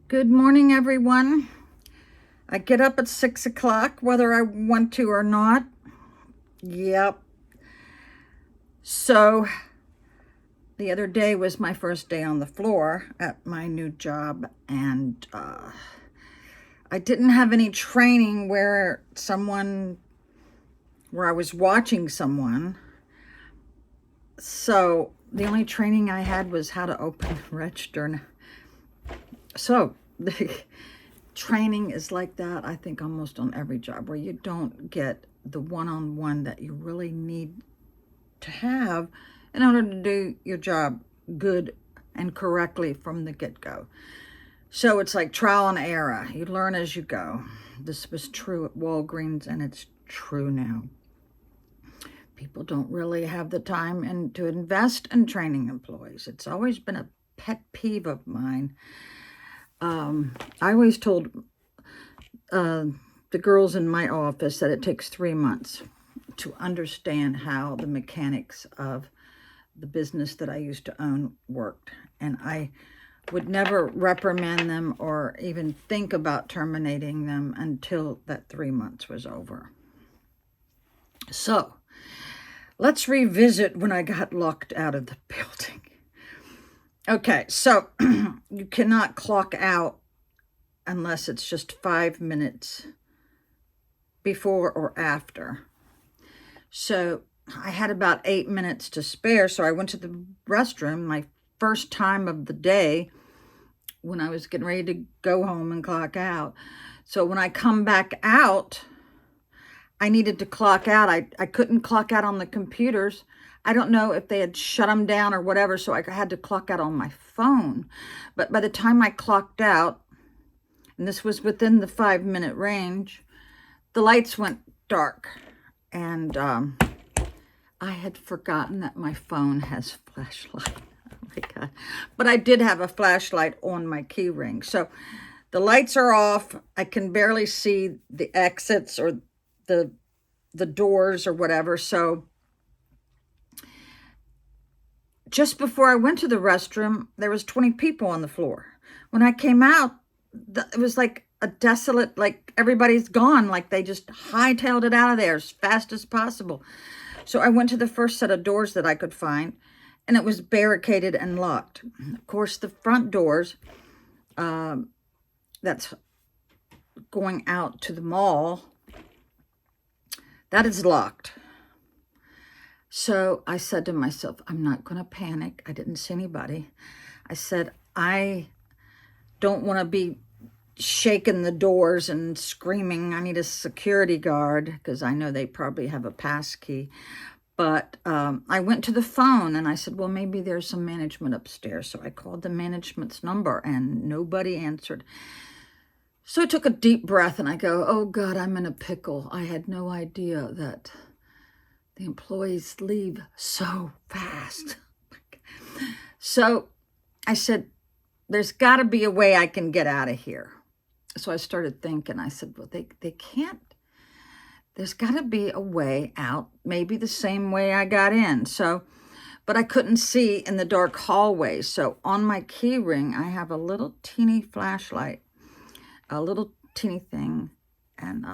Good morning, everyone. I get up at 6 o'clock, whether I want to or not. Yep. So the other day was my first day on the floor at my new job, and I didn't have any training where I was watching someone. So the only training I had was how to open the register. So the training is like that, I think, almost on every job, where you don't get the one-on-one that you really need to have in order to do your job good and correctly from the get-go. So it's like trial and error. You learn as you go. This was true at Walgreens, and it's true now. People don't really have the time to invest in training employees. It's always been a pet peeve of mine. I always told the girls in my office that it takes 3 months to understand how the mechanics of the business that I used to own worked. And I would never reprimand them or even think about terminating them until that 3 months was over. So let's revisit when I got locked out of the building. Okay, so you cannot clock out unless it's just 5 minutes before or after. So I had about 8 minutes to spare, so I went to the restroom, my first time of the day, when I was getting ready to go home and clock out. So when I come back out, I needed to clock out. I couldn't clock out on the computers. I don't know if they had shut them down or whatever, so I had to clock out on my phone. But by the time I clocked out, and this was within the 5-minute range, the lights went dark. And I had forgotten that my phone has flashlight. Oh my God. But I did have a flashlight on my key ring. So the lights are off. I can barely see the exits or the doors or whatever. So just before I went to the restroom, there was 20 people on the floor. When I came out, it was like a desolate, like everybody's gone, like they just hightailed it out of there as fast as possible. So I went to the first set of doors that I could find, and it was barricaded and locked. Of course, the front doors, that's going out to the mall, that is locked. So I said to myself, I'm not going to panic. I didn't see anybody. I said, I don't want to be shaking the doors and screaming, I need a security guard, because I know they probably have a pass key. But I went to the phone and I said, well, maybe there's some management upstairs. So I called the management's number and nobody answered. So I took a deep breath and I go, oh God, I'm in a pickle. I had no idea that the employees leave so fast. So I said, there's got to be a way I can get out of here. So I started thinking, I said, well, they can't. There's got to be a way out, maybe the same way I got in. So, but I couldn't see in the dark hallway. So on my key ring, I have a little teeny flashlight, a little teeny thing. And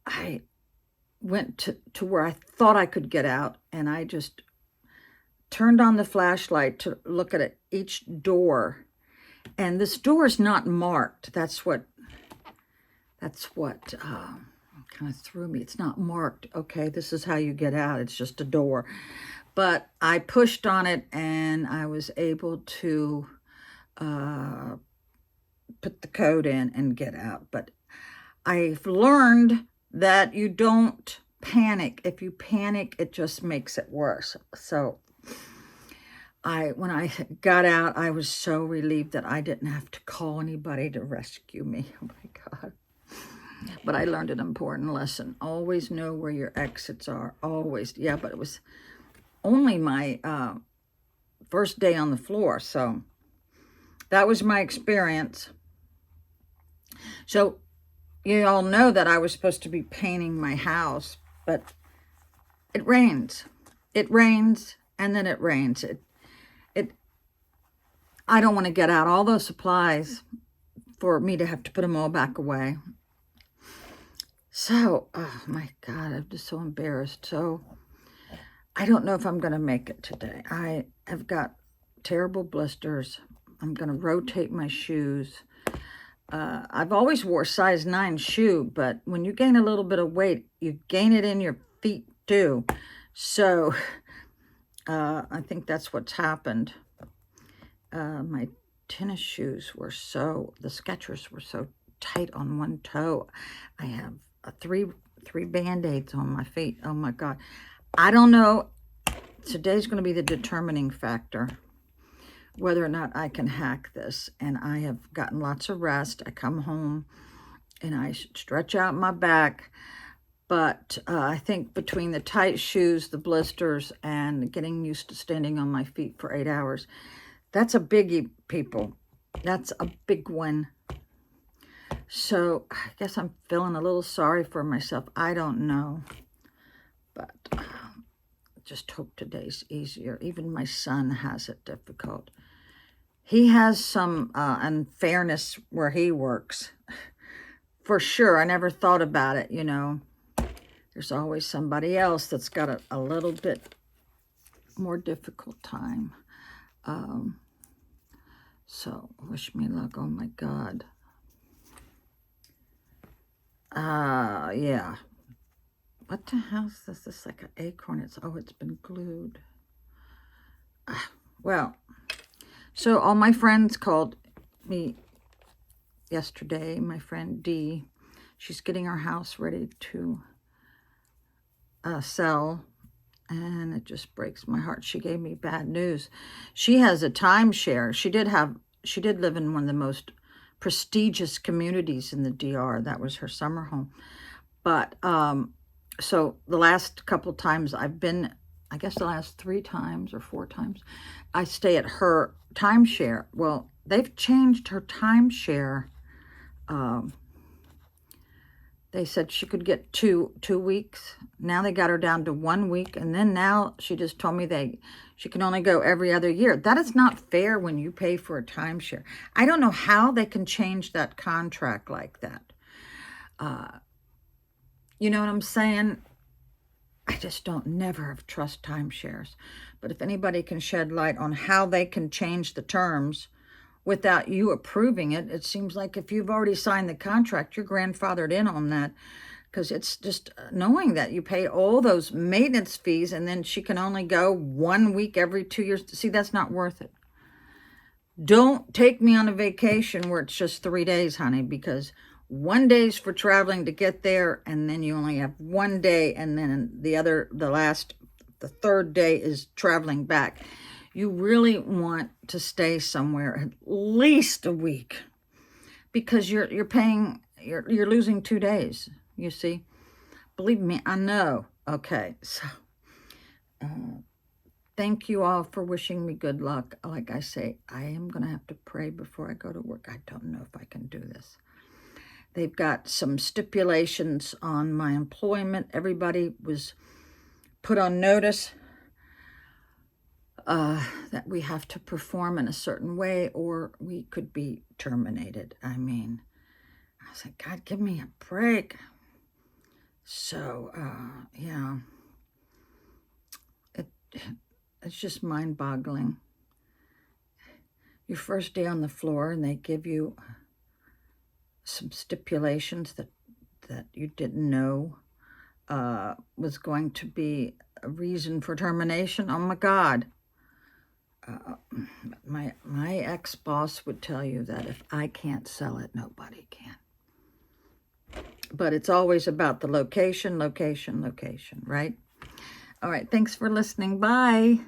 I went to where I thought I could get out, and I just turned on the flashlight to look at each door. And this door is not marked. That's what kind of threw me. It's not marked. Okay, this is how you get out. It's just a door. But I pushed on it, and I was able to put the code in and get out. But I've learned that you don't panic. If you panic, it just makes it worse. So when I got out, I was so relieved that I didn't have to call anybody to rescue me. Oh my God. But I learned an important lesson. Always know where your exits are. Always. Yeah, but it was only my first day on the floor. So that was my experience. So you all know that I was supposed to be painting my house, but it rains. It rains, and then it rains. I don't want to get out all those supplies for me to have to put them all back away. So, oh my God, I'm just so embarrassed. So, I don't know if I'm going to make it today. I have got terrible blisters. I'm going to rotate my shoes. I've always wore size 9 shoe, but when you gain a little bit of weight, you gain it in your feet too. So, I think that's what's happened. My tennis shoes were the Skechers were so tight on one toe. I have three Band-Aids on my feet. Oh my God. I don't know. Today's going to be the determining factor whether or not I can hack this. And I have gotten lots of rest. I come home and I stretch out my back. But I think between the tight shoes, the blisters, and getting used to standing on my feet for 8 hours, that's a biggie, people. That's a big one. So I guess I'm feeling a little sorry for myself. I don't know. But just hope today's easier. Even my son has it difficult. He has some unfairness where he works. For sure. I never thought about it, you know. There's always somebody else that's got a little bit more difficult time. So, wish me luck. Oh, my God. Yeah. What the hell is this? This is like an acorn. It's been glued. Well, so all my friends called me yesterday. My friend Dee, she's getting her house ready to sell, and it just breaks my heart. She gave me bad news. She has a timeshare. She did live in one of the most prestigious communities in the DR. That was her summer home. But so the last couple times I've been, I guess the last 3 times or 4 times, I stay at her timeshare. Well, they've changed her timeshare. They said she could get two weeks. Now they got her down to 1 week. And then now she just told me she can only go every other year. That is not fair when you pay for a timeshare. I don't know how they can change that contract like that. You know what I'm saying? I just never have trust timeshares. But if anybody can shed light on how they can change the terms without you approving it, it seems like if you've already signed the contract, you're grandfathered in on that, because it's just knowing that you pay all those maintenance fees and then she can only go 1 week every 2 years. See, that's not worth it. Don't take me on a vacation where it's just 3 days, honey, because 1 day's for traveling to get there, and then you only have 1 day, and then the third day is traveling back. You really want to stay somewhere at least a week, because you're losing 2 days, you see. Believe me, I know. Okay, so thank you all for wishing me good luck. Like I say, I am going to have to pray before I go to work. I don't know if I can do this. They've got some stipulations on my employment. Everybody was put on notice that we have to perform in a certain way or we could be terminated. I mean, I was like, God, give me a break. So, yeah, it's just mind-boggling. Your first day on the floor and they give you some stipulations that you didn't know was going to be a reason for termination. Oh my God. My ex-boss would tell you that if I can't sell it, nobody can. But it's always about the location, right? All right, thanks for listening. Bye.